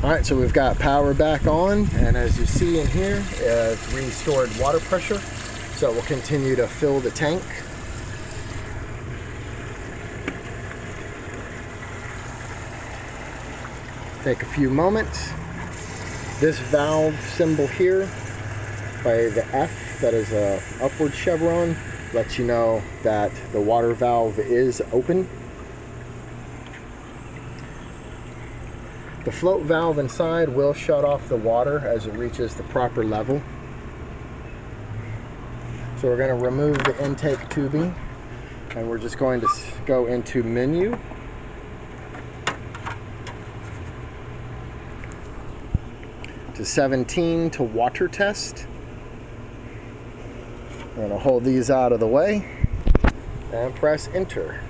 Alright, so we've got power back on, and as you see in here, it's restored water pressure. So we'll continue to fill the tank. Take a few moments. This valve symbol here by the F, that is a upward chevron, lets you know that the water valve is open. The float valve inside will shut off the water as it reaches the proper level. So we're going to remove the intake tubing, and we're just going to go into menu. To 17 to water test. I'm going to hold these out of the way and press enter.